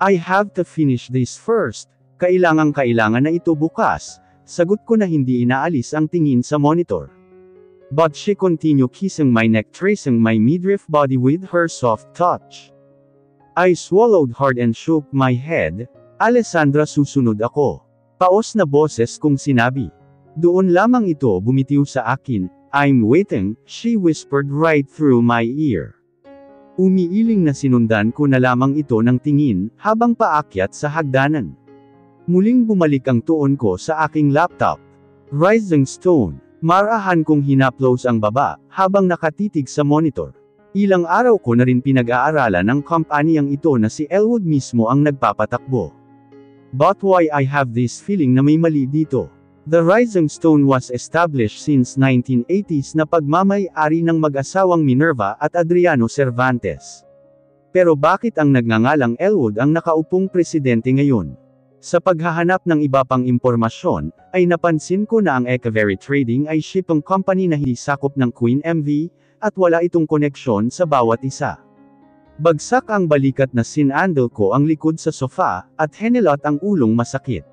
I have to finish this first. Kailangan na ito bukas. Sagot ko na hindi inaalis ang tingin sa monitor. But she continued kissing my neck, tracing my midriff body with her soft touch. I swallowed hard and shook my head. Alessandra, susunod ako. Paos na boses kong sinabi. Doon lamang ito bumitiw sa akin. I'm waiting, she whispered right through my ear. Umiiling na sinundan ko na lamang ito ng tingin, habang paakyat sa hagdanan. Muling bumalik ang tuon ko sa aking laptop. Rising Stone. Marahan kong hinaplos ang baba, habang nakatitig sa monitor. Ilang araw ko na rin pinag-aaralan ng kumpanyang ito na si Elwood mismo ang nagpapatakbo. But why I have this feeling na may mali dito? The Rising Stone was established since 1980s na pagmamay-ari ng mag-asawang Minerva at Adriano Cervantes. Pero bakit ang nagngangalang Elwood ang nakaupong presidente ngayon? Sa paghahanap ng iba pang impormasyon, ay napansin ko na ang Echeverry Trading ay shipping company na hindi sakop ng Queen MV, at wala itong koneksyon sa bawat isa. Bagsak ang balikat na sinandal ko ang likod sa sofa, at henelot ang ulong masakit.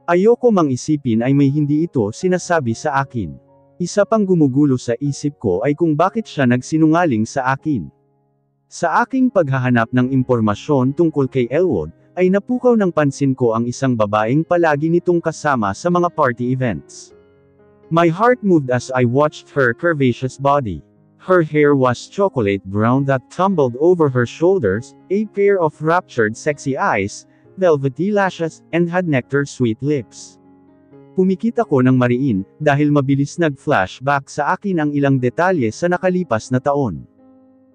Ayoko mang isipin ay may hindi ito sinasabi sa akin. Isa pang gumugulo sa isip ko ay kung bakit siya nagsinungaling sa akin. Sa aking paghahanap ng impormasyon tungkol kay Elwood, ay napukaw ng pansin ko ang isang babaeng palagi nitong kasama sa mga party events. My heart moved as I watched her curvaceous body. Her hair was chocolate brown that tumbled over her shoulders, a pair of raptured sexy eyes, velvety lashes, and had nectar-sweet lips. Pumikit ako ng mariin, dahil mabilis nag-flashback sa akin ang ilang detalye sa nakalipas na taon.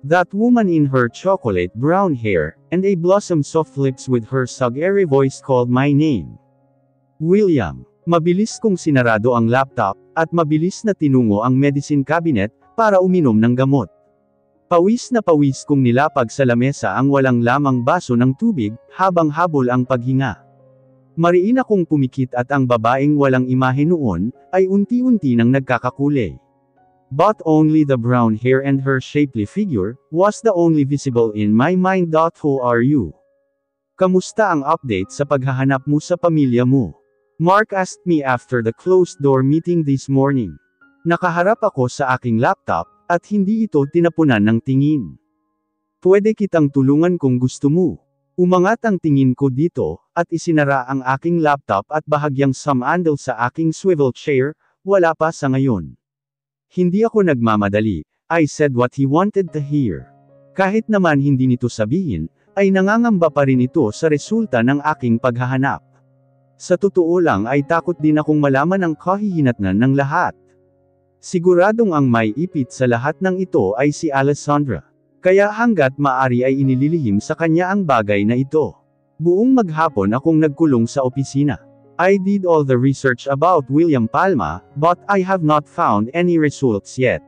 That woman in her chocolate brown hair, and a blossom soft lips with her sugary voice called my name. William. Mabilis kong sinarado ang laptop, at mabilis na tinungo ang medicine cabinet, para uminom ng gamot. Pawis na pawis kong nilapag sa lamesa ang walang lamang baso ng tubig, habang habol ang paghinga. Mariin akong pumikit at ang babaeng walang imahe noon, ay unti-unti nang nagkakakulay. But only the brown hair and her shapely figure, was the only visible in my mind. Who are you? Kamusta ang update sa paghahanap mo sa pamilya mo? Mark asked me after the closed-door meeting this morning. Nakaharap ako sa aking laptop, at hindi ito tinapunan ng tingin. Pwede kitang tulungan kung gusto mo. Umangat ang tingin ko dito, at isinara ang aking laptop at bahagyang sumandal sa aking swivel chair, wala pa sa ngayon. Hindi ako nagmamadali, I said what he wanted to hear. Kahit naman hindi nito sabihin, ay nangangamba pa rin ito sa resulta ng aking paghahanap. Sa totoo lang ay takot din akong malaman ang kahihinatnan ng lahat. Siguradong ang may ipit sa lahat ng ito ay si Alessandra. Kaya hanggat maari ay inililihim sa kanya ang bagay na ito. Buong maghapon akong nagkulong sa opisina. I did all the research about William Palma, but I have not found any results yet.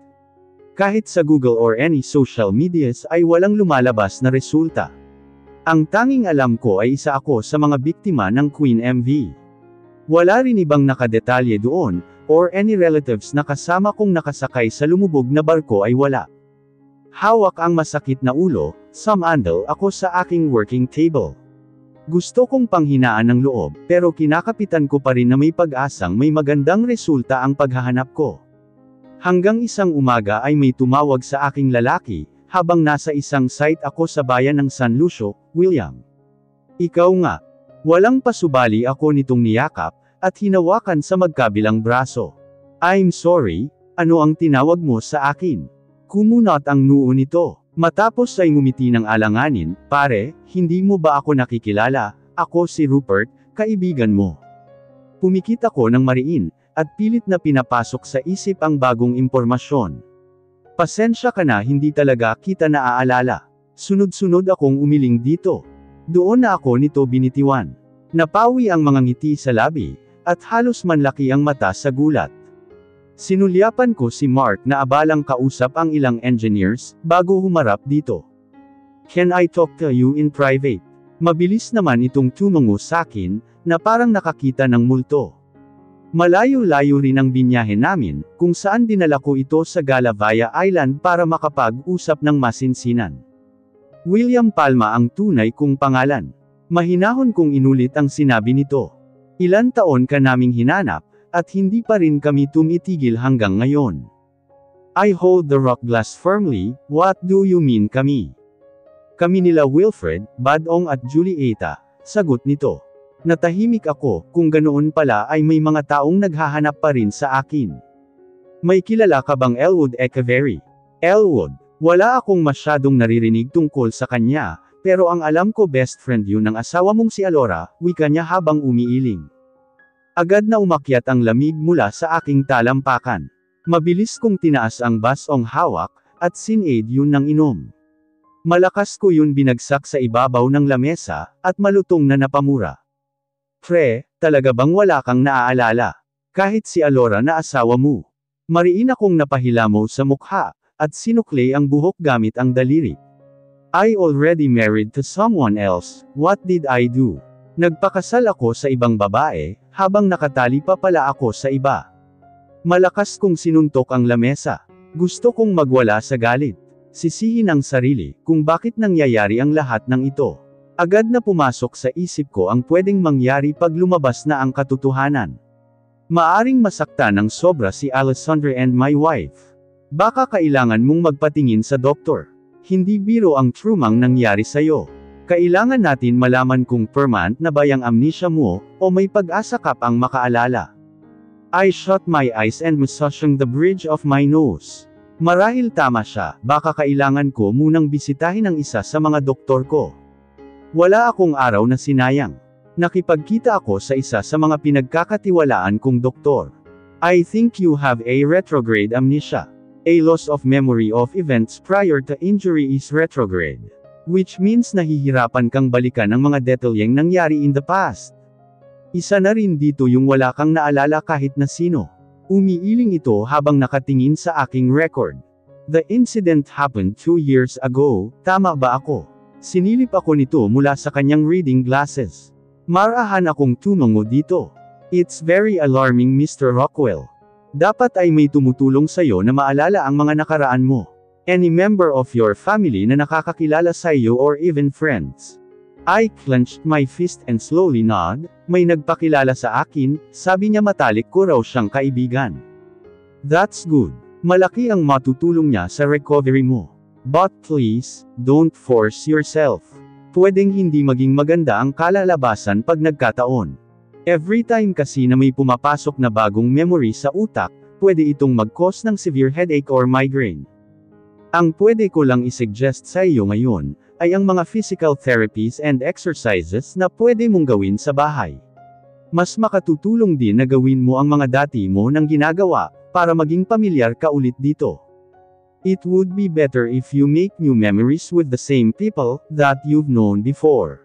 Kahit sa Google or any social medias ay walang lumalabas na resulta. Ang tanging alam ko ay isa ako sa mga biktima ng Queen MV. Wala rin ibang nakadetalye doon, or any relatives na kasama kong nakasakay sa lumubog na barko ay wala. Hawak ang masakit na ulo, sumandal ako sa aking working table. Gusto kong panghinaan ng loob, pero kinakapitan ko pa rin na may pag-asang may magandang resulta ang paghahanap ko. Hanggang isang umaga ay may tumawag sa aking lalaki, habang nasa isang site ako sa bayan ng San Lucio, William. Ikaw nga. Walang pasubali ako nitong niyakap, at hinawakan sa magkabilang braso. I'm sorry, ano ang tinawag mo sa akin? Kumunot ang noo nito. Matapos ay ngumiti ng alanganin, pare, hindi mo ba ako nakikilala? Ako si Rupert, kaibigan mo. Pumikit ako ng mariin, at pilit na pinapasok sa isip ang bagong impormasyon. Pasensya ka na, hindi talaga kita naaalala. Sunod-sunod akong umiling dito. Doon na ako nito binitiwan. Napawi ang mga ngiti sa labi, at halos manlaki ang mata sa gulat. Sinulyapan ko si Mark na abalang kausap ang ilang engineers, bago humarap dito. Can I talk to you in private? Mabilis naman itong tumungo sa akin, na parang nakakita ng multo. Malayo-layo rin ang binyahe namin, kung saan dinala ko ito sa Galavaya Island para makapag-usap ng masinsinan. William Palma ang tunay kong pangalan. Mahinahon kong inulit ang sinabi nito. Ilan taon ka naming hinanap, at hindi pa rin kami tumitigil hanggang ngayon. I hold the rock glass firmly. What do you mean kami? Kami nila Wilfred, Badong at Julieta, sagot nito. Natahimik ako, kung ganoon pala ay may mga taong naghahanap pa rin sa akin. May kilala ka bang Elwood Echeverry? Elwood, wala akong masyadong naririnig tungkol sa kanya, pero ang alam ko best friend yun ng asawa mong si Alora, wika niya habang umiiling. Agad na umakyat ang lamig mula sa aking talampakan. Mabilis kong tinaas ang basong hawak, at sinade yun ng inom. Malakas ko yun binagsak sa ibabaw ng lamesa, at malutong na napamura. Pre, talaga bang wala kang naaalala? Kahit si Alora na asawa mo. Mariin akong napahilamo sa mukha, at sinukli ang buhok gamit ang daliri. I already married to someone else, what did I do? Nagpakasal ako sa ibang babae, habang nakatali pa pala ako sa iba. Malakas kong sinuntok ang lamesa. Gusto kong magwala sa galit. Sisihin ang sarili, kung bakit nangyayari ang lahat ng ito. Agad na pumasok sa isip ko ang pwedeng mangyari pag lumabas na ang katotohanan. Maaring masaktan ng sobra si Alessandra and my wife. Baka kailangan mong magpatingin sa doktor. Hindi biro ang trumang nangyari sa'yo. Kailangan natin malaman kung permanent na ba yung amnesia mo, o may pag-asa ka pang makaalala. I shut my eyes and massaging the bridge of my nose. Marahil tama siya, baka kailangan ko munang bisitahin ang isa sa mga doktor ko. Wala akong araw na sinayang. Nakipagkita ako sa isa sa mga pinagkakatiwalaan kong doktor. I think you have a retrograde amnesia. A loss of memory of events prior to injury is retrograde. Which means nahihirapan kang balikan ang mga detalyeng nangyari in the past. Isa na rin dito yung wala kang naalala kahit na sino. Umiiling ito habang nakatingin sa aking record. The incident happened 2 years ago, tama ba ako? Sinilip ako nito mula sa kanyang reading glasses. Marahan akong tumango dito. It's very alarming, Mr. Rockwell. Dapat ay may tumutulong sa'yo na maalala ang mga nakaraan mo. Any member of your family na nakakakilala sa iyo or even friends. I clenched my fist and slowly nod. May nagpakilala sa akin, sabi niya matalik ko raw siyang kaibigan. That's good. Malaki ang matutulong niya sa recovery mo. But please, don't force yourself. Pwedeng hindi maging maganda ang kalalabasan pag nagkataon. Every time kasi na may pumapasok na bagong memory sa utak, pwede itong mag-cause ng severe headache or migraine. Ang pwede ko lang isuggest sa iyo ngayon, ay ang mga physical therapies and exercises na pwede mong gawin sa bahay. Mas makatutulong din na gawin mo ang mga dati mo nang ginagawa, para maging pamilyar ka ulit dito. It would be better if you make new memories with the same people that you've known before.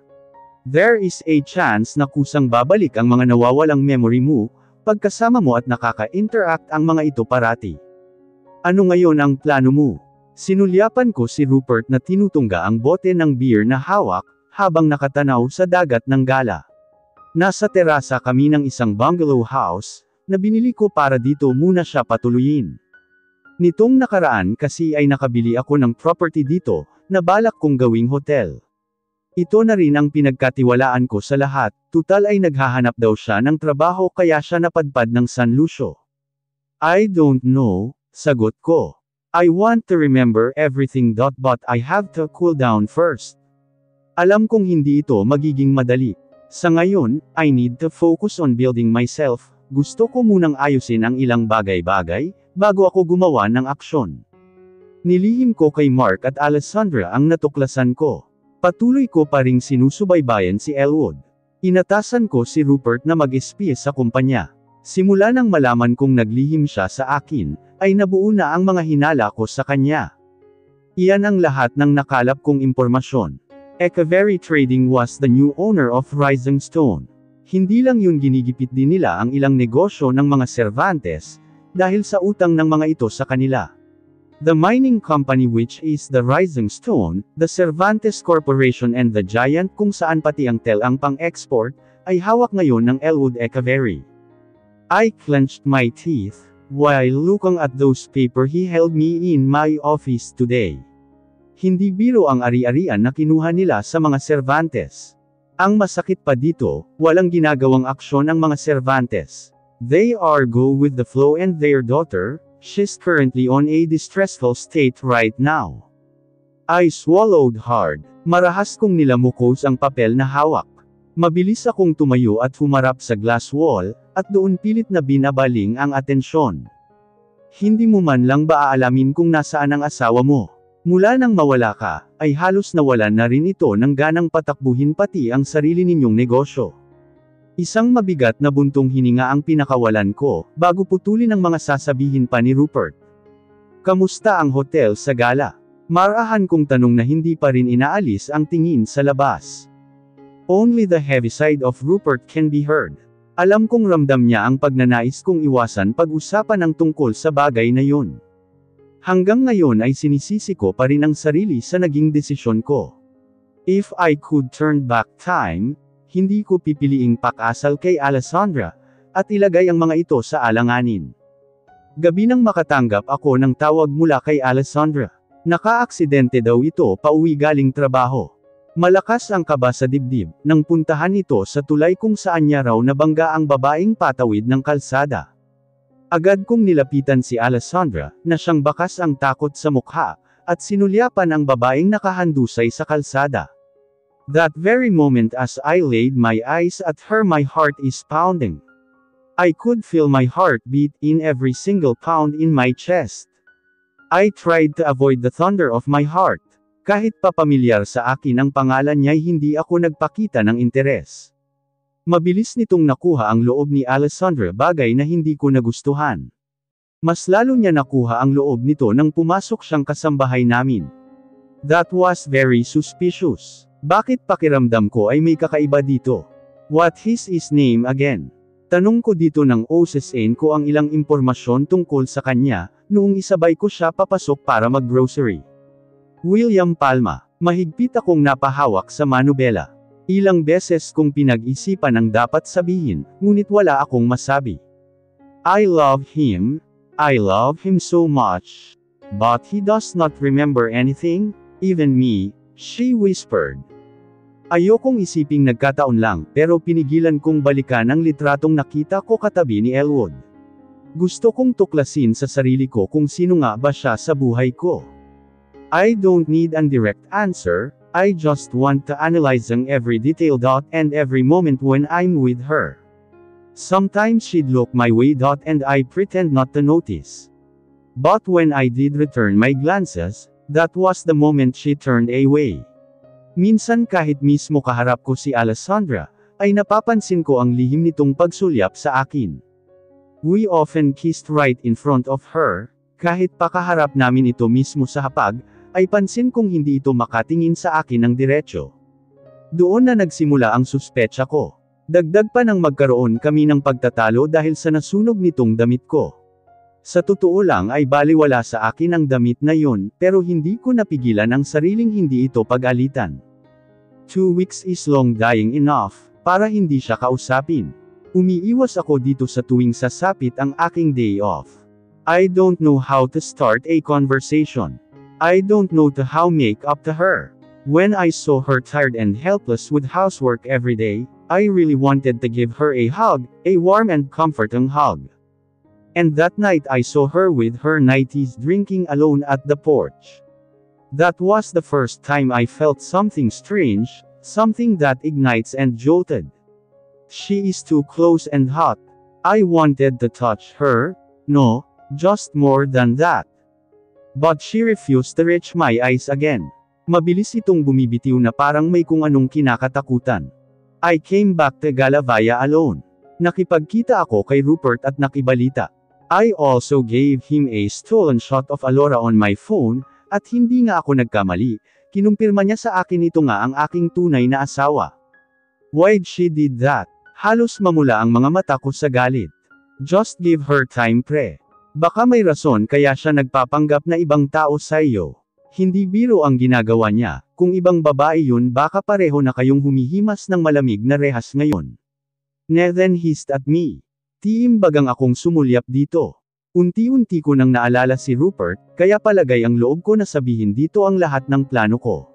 There is a chance na kusang babalik ang mga nawawalang memory mo, pagkasama mo at nakaka-interact ang mga ito parati. Ano ngayon ang plano mo? Sinulyapan ko si Rupert na tinutungga ang bote ng beer na hawak, habang nakatanaw sa dagat ng gala. Nasa terasa kami ng isang bungalow house, na binili ko para dito muna siya patuluyin. Nitong nakaraan kasi ay nakabili ako ng property dito, na balak kong gawing hotel. Ito na rin ang pinagkatiwalaan ko sa lahat, tutal ay naghahanap daw siya ng trabaho kaya siya napadpad ng San Lucio. I don't know, sagot ko. I want to remember everything but I have to cool down first. Alam kong hindi ito magiging madali. Sa ngayon, I need to focus on building myself. Gusto ko munang ayusin ang ilang bagay-bagay, bago ako gumawa ng aksyon. Nilihim ko kay Mark at Alessandra ang natuklasan ko. Patuloy ko pa ring sinusubaybayan si Elwood. Inatasan ko si Rupert na mag-espiya sa kumpanya. Simula nang malaman kong naglihim siya sa akin, ay nabuo na ang mga hinala ko sa kanya. Iyan ang lahat ng nakalap kong impormasyon. Echeverry Trading was the new owner of Rising Stone. Hindi lang yun, ginigipit din nila ang ilang negosyo ng mga Cervantes, dahil sa utang ng mga ito sa kanila. The mining company which is the Rising Stone, the Cervantes Corporation and the Giant kung saan pati ang tel ang pang-export, ay hawak ngayon ng Elwood Echeverry. I clenched my teeth, while looking at those papers he held me in my office today. Hindi biro ang ari-arian na kinuha nila sa mga Cervantes. Ang masakit pa dito, walang ginagawang aksyon ang mga Cervantes. They are go with the flow and their daughter, she's currently on a distressful state right now. I swallowed hard. Marahas kong nilamukos ang papel na hawak. Mabilis akong tumayo at humarap sa glass wall, at doon pilit na binabaling ang atensyon. Hindi mo man lang ba aalamin kung nasaan ang asawa mo? Mula nang mawala ka, ay halos nawalan na rin ito ng ganang patakbuhin pati ang sarili ninyong negosyo. Isang mabigat na buntong hininga ang pinakawalan ko, bago putulin ang mga sasabihin pa ni Rupert. Kamusta ang hotel sa gala? Marahan kong tanong na hindi pa rin inaalis ang tingin sa labas. Only the heavy side of Rupert can be heard. Alam kong ramdam niya ang pagnanais kong iwasan pag-usapan ang tungkol sa bagay na yun. Hanggang ngayon ay sinisisi ko pa rin ang sarili sa naging desisyon ko. If I could turn back time, hindi ko pipiliing pakasal kay Alessandra, at ilagay ang mga ito sa alanganin. Gabi nang makatanggap ako ng tawag mula kay Alessandra. Naka-aksidente daw ito pauwi galing trabaho. Malakas ang kaba sa dibdib, nang puntahan ito sa tulay kung saan niya raw nabangga ang babaeng patawid ng kalsada. Agad kong nilapitan si Alessandra, na siyang bakas ang takot sa mukha, at sinulyapan ang babaeng nakahandusay sa kalsada. That very moment as I laid my eyes at her, my heart is pounding. I could feel my heart beat in every single pound in my chest. I tried to avoid the thunder of my heart. Kahit pa pamilyar sa akin ang pangalan niya'y hindi ako nagpakita ng interes. Mabilis nitong nakuha ang loob ni Alessandra, bagay na hindi ko nagustuhan. Mas lalo niya nakuha ang loob nito nang pumasok siyang kasambahay namin. That was very suspicious. Bakit pakiramdam ko ay may kakaiba dito? What is his name again? Tanong ko dito nang osesin ko ang ilang impormasyon tungkol sa kanya, noong isabay ko siya papasok para mag-grocery. William Palma. Mahigpit akong napahawak sa manubela. Ilang beses kong pinag-isipan ang dapat sabihin, ngunit wala akong masabi. I love him so much. But he does not remember anything, even me, she whispered. Ayokong isiping nagkataon lang, pero pinigilan kong balikan ang litratong nakita ko katabi ni Elwood. Gusto kong tuklasin sa sarili ko kung sino nga ba siya sa buhay ko. I don't need a direct answer, I just want to analyze every detail and every moment when I'm with her. Sometimes she'd look my way and I pretend not to notice. But when I did return my glances, that was the moment she turned away. Minsan kahit mismo kaharap ko si Alessandra, ay napapansin ko ang lihim nitong pagsulyap sa akin. We often kissed right in front of her, kahit pakaharap namin ito mismo sa hapag, ay pansin kong hindi ito makatingin sa akin ng diretsyo. Doon na nagsimula ang suspecha ko. Dagdag pa nang magkaroon kami ng pagtatalo dahil sa nasunog nitong damit ko. Sa totoo lang ay baliwala sa akin ang damit na yun, pero hindi ko napigilan ang sariling hindi ito pag-alitan. 2 weeks is long dying enough, para hindi siya kausapin. Umiiwas ako dito sa tuwing sasapit ang aking day off. I don't know how to start a conversation. I don't know how make up to her. When I saw her tired and helpless with housework every day, I really wanted to give her a hug, a warm and comforting hug. And that night I saw her with her nighties drinking alone at the porch. That was the first time I felt something strange, something that ignites and jolted. She is too close and hot. I wanted to touch her, no, just more than that. But she refused to reach my eyes again. Mabilis itong bumibitiw na parang may kung anong kinakatakutan. I came back to Galavaya alone. Nakipagkita ako kay Rupert at nakibalita. I also gave him a stolen shot of Alora on my phone, at hindi nga ako nagkamali, kinumpirma niya sa akin ito nga ang aking tunay na asawa. Why'd she did that? Halos mamula ang mga mata ko sa galit. Just give her time, pre. Baka may rason kaya siya nagpapanggap na ibang tao sa iyo. Hindi biro ang ginagawa niya, kung ibang babae yun baka pareho na kayong humihimas ng malamig na rehas ngayon. Then hissed at me. Tiimbagang akong sumulyap dito. Unti-unti ko nang naalala si Rupert, kaya palagay ang loob ko na sabihin dito ang lahat ng plano ko.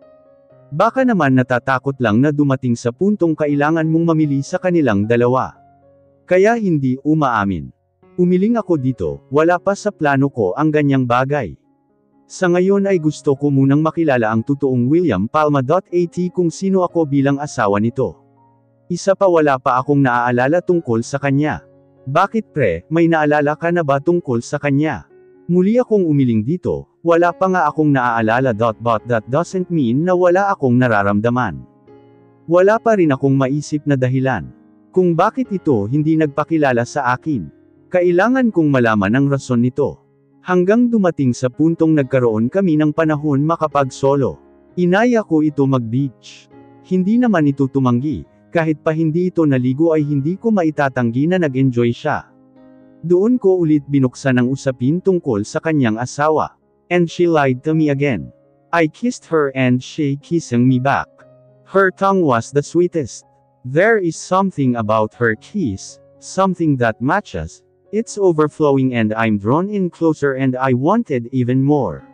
Baka naman natatakot lang na dumating sa puntong kailangan mong mamili sa kanilang dalawa. Kaya hindi umaamin. Umiling ako dito, wala pa sa plano ko ang ganyang bagay. Sa ngayon ay gusto ko munang makilala ang totoong William Palma.at kung sino ako bilang asawa nito. Isa pa, wala pa akong naaalala tungkol sa kanya. Bakit pre, may naalala ka na ba tungkol sa kanya? Muli akong umiling dito, wala pa nga akong naaalala. But that doesn't mean na wala akong nararamdaman. Wala pa rin akong maisip na dahilan kung bakit ito hindi nagpakilala sa akin. Kailangan kong malaman ang rason nito. Hanggang dumating sa puntong nagkaroon kami ng panahon makapag-solo. Inaya ko ito mag-beach. Hindi naman ito tumanggi, kahit pa hindi ito naligo ay hindi ko maitatanggi na nag-enjoy siya. Doon ko ulit binuksan ang usapin tungkol sa kanyang asawa. And she lied to me again. I kissed her and she kissing me back. Her tongue was the sweetest. There is something about her kiss, something that matches. It's overflowing and I'm drawn in closer and I wanted even more.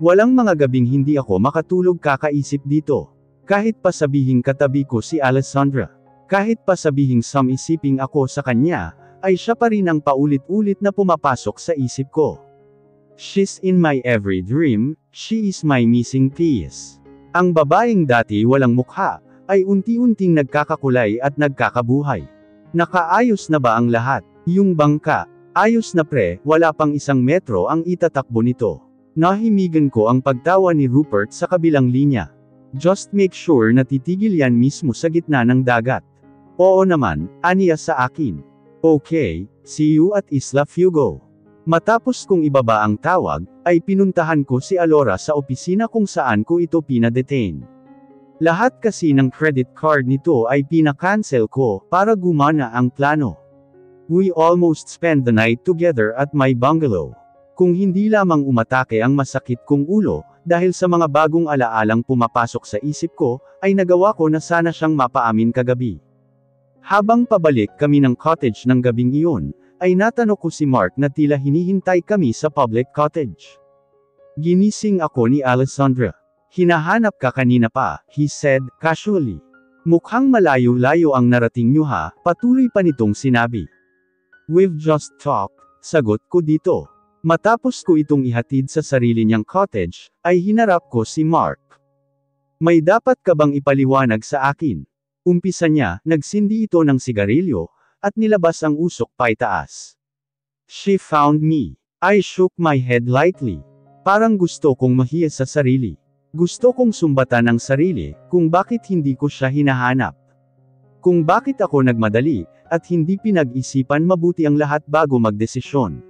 Walang mga gabing hindi ako makatulog kakaisip dito. Kahit pa sabihing katabi ko si Alessandra. Kahit pa sabihing isiping ako sa kanya, ay siya pa rin ang paulit-ulit na pumapasok sa isip ko. She's in my every dream, she is my missing piece. Ang babaeng dati walang mukha, ay unti-unting nagkakakulay at nagkakabuhay. Nakaayos na ba ang lahat? Yung bangka, ayos na pre, wala pang 1 metro ang itatakbo nito. Nahimigan ko ang pagtawa ni Rupert sa kabilang linya. Just make sure na titigil yan mismo sa gitna ng dagat. Oo naman, aniya sa akin. Okay, see you at Isla Fugo. Matapos kong ibaba ang tawag, ay pinuntahan ko si Alora sa opisina kung saan ko ito pinadetain. Lahat kasi ng credit card nito ay pinakancel ko, para gumana ang plano. We almost spent the night together at my bungalow. Kung hindi lamang umatake ang masakit kong ulo, dahil sa mga bagong alaalang pumapasok sa isip ko, ay nagawa ko na sana siyang mapaamin kagabi. Habang pabalik kami ng cottage ng gabing iyon, ay natanong ko si Mark na tila hinihintay kami sa public cottage. Ginising ako ni Alessandra. Hinahanap ka kanina pa, he said, casually. Mukhang malayo-layo ang narating niyo ha, patuloy pa nitong sinabi. We've just talked, sagot ko dito. Matapos ko itong ihatid sa sarili niyang cottage, ay hinarap ko si Mark. May dapat ka bang ipaliwanag sa akin? Umpisa niya, nagsindi ito ng sigarilyo, at nilabas ang usok paitaas. She found me. I shook my head lightly. Parang gusto kong mahiya sa sarili. Gusto kong sumbatan ng sarili, kung bakit hindi ko siya hinahanap. Kung bakit ako nagmadali, at hindi pinag-isipan mabuti ang lahat bago magdesisyon.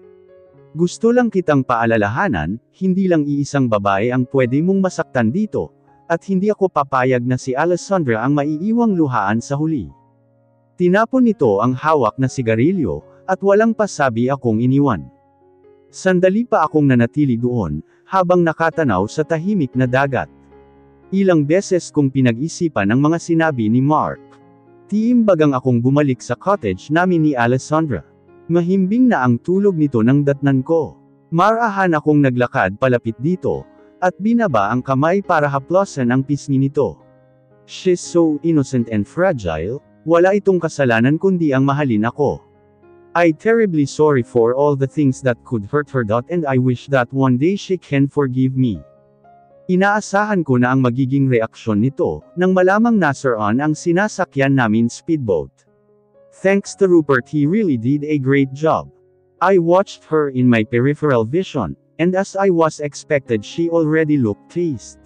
Gusto lang kitang paalalahanan, hindi lang iisang babae ang pwede mong masaktan dito, at hindi ako papayag na si Alessandra ang maiiwang luhaan sa huli. Tinapon nito ang hawak na sigarilyo, at walang pasabi akong iniwan. Sandali pa akong nanatili doon, habang nakatanaw sa tahimik na dagat. Ilang beses kong pinag-isipan ang mga sinabi ni Mark. Tiimbagang akong bumalik sa cottage namin ni Alessandra. Mahimbing na ang tulog nito nang datnan ko. Marahan akong naglakad palapit dito, at binaba ang kamay para haplosan ang pisngi nito. She's so innocent and fragile, wala itong kasalanan kundi ang mahalin ako. I'm terribly sorry for all the things that could hurt her, and I wish that one day she can forgive me. Inaasahan ko na ang magiging reaksyon nito, nang malamang nasaroon ang sinasakyan namin speedboat. Thanks to Rupert, he really did a great job. I watched her in my peripheral vision, and as I was expected, she already looked pleased.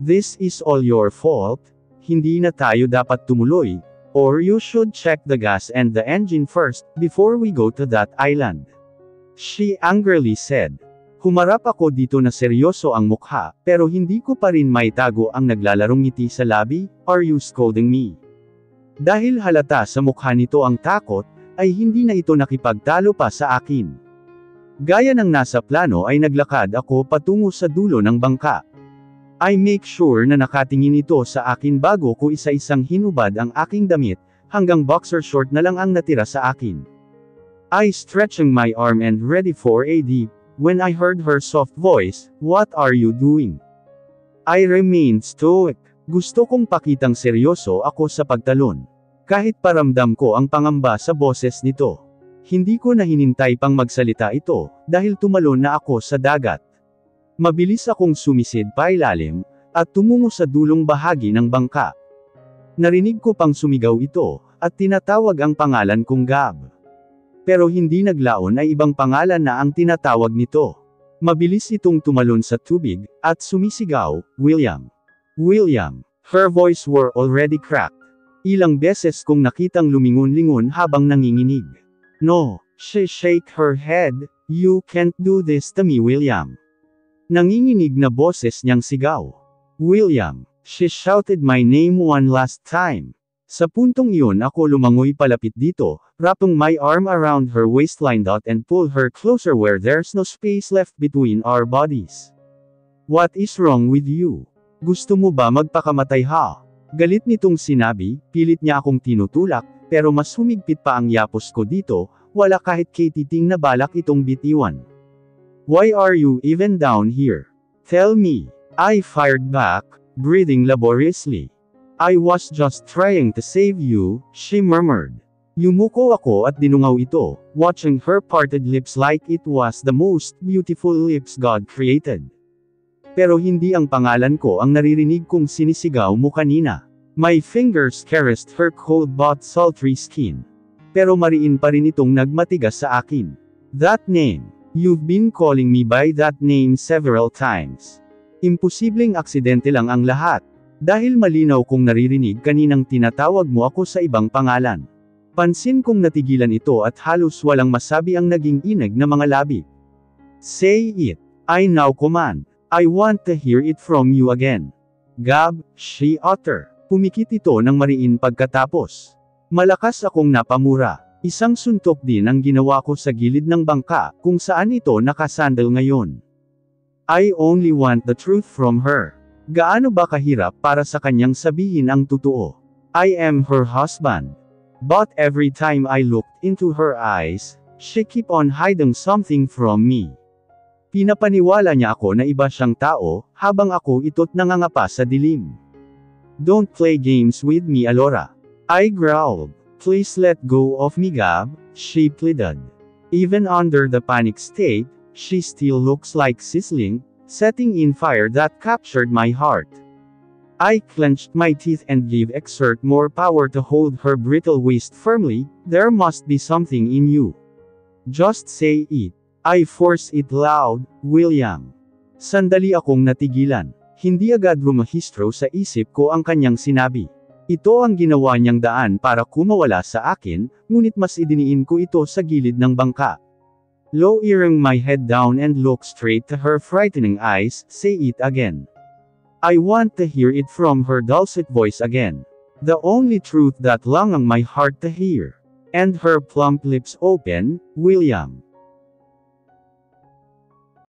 This is all your fault, hindi na tayo dapat tumuloy, or you should check the gas and the engine first, before we go to that island. She angrily said. Humarap ako dito na seryoso ang mukha, pero hindi ko pa rin maitago ang naglalarong ngiti sa labi. Are you scolding me? Dahil halata sa mukha nito ang takot, ay hindi na ito nakipagtalo pa sa akin. Gaya ng nasa plano ay naglakad ako patungo sa dulo ng bangka. I make sure na nakatingin ito sa akin bago ko isa-isang hinubad ang aking damit, hanggang boxer short na lang ang natira sa akin. I stretching my arm and ready for a deep. When I heard her soft voice, "What are you doing?" I remained stoic. Gusto kong pakitang seryoso ako sa pagtalon. Kahit paramdam ko ang pangamba sa boses nito. Hindi ko na hinintay pang magsalita ito, dahil tumalon na ako sa dagat. Mabilis akong sumisid pailalim, at tumungo sa dulong bahagi ng bangka. Narinig ko pang sumigaw ito, at tinatawag ang pangalan kong Gab. Pero hindi naglaon ay ibang pangalan na ang tinatawag nito. Mabilis itong tumalon sa tubig, at sumisigaw, William. William. Her voice were already cracked. Ilang beses kong nakitang lumingon-lingon habang nanginginig. No, she shake her head, you can't do this to me William. Nanginginig na boses niyang sigaw. William. She shouted my name one last time. Sa puntong iyon ako lumangoy palapit dito, wrapping my arm around her waistline and pull her closer where there's no space left between our bodies. What is wrong with you? Gusto mo ba magpakamatay ha? Galit nitong sinabi, pilit niya akong tinutulak, pero mas humigpit pa ang yapos ko dito, wala kahit katiting na balak itong bitiwan. Why are you even down here? Tell me. I fired back, breathing laboriously. I was just trying to save you, she murmured. Yumuko ako at dinungaw ito, watching her parted lips like it was the most beautiful lips God created. Pero hindi ang pangalan ko ang naririnig kong sinisigaw mo kanina. My fingers caressed her cold but sultry skin. Pero mariin pa rin itong nagmatigas sa akin. That name. You've been calling me by that name several times. Imposibleng aksidente lang ang lahat. Dahil malinaw kong naririnig kaninang tinatawag mo ako sa ibang pangalan. Pansin kong natigilan ito at halos walang masabi ang naging inag na mga labi. Say it. I now command. I want to hear it from you again. Gab, she uttered. Pumikit ito ng mariin pagkatapos. Malakas akong napamura. Isang suntok din ang ginawa ko sa gilid ng bangka, kung saan ito nakasandal ngayon. I only want the truth from her. Gaano ba kahirap para sa kanyang sabihin ang totoo? I am her husband. But every time I looked into her eyes, she keep on hiding something from me. Pinapaniwala niya ako na iba siyang tao, habang ako ito't nangangapa sa dilim. Don't play games with me Alora. I growled. Please let go of me Gab, she pleaded. Even under the panic state, she still looks like sizzling, setting in fire that captured my heart. I clenched my teeth and gave exert more power to hold her brittle waist firmly. There must be something in you. Just say it. I forced it loud, William. Sandali akong natigilan. Hindi agad rumahistro sa isip ko ang kanyang sinabi. Ito ang ginawa niyang daan para kumawala sa akin, ngunit mas idiniin ko ito sa gilid ng bangka. Lowering my head down and look straight to her frightening eyes, say it again. I want to hear it from her dulcet voice again. The only truth that longing my heart to hear. And her plump lips open, William.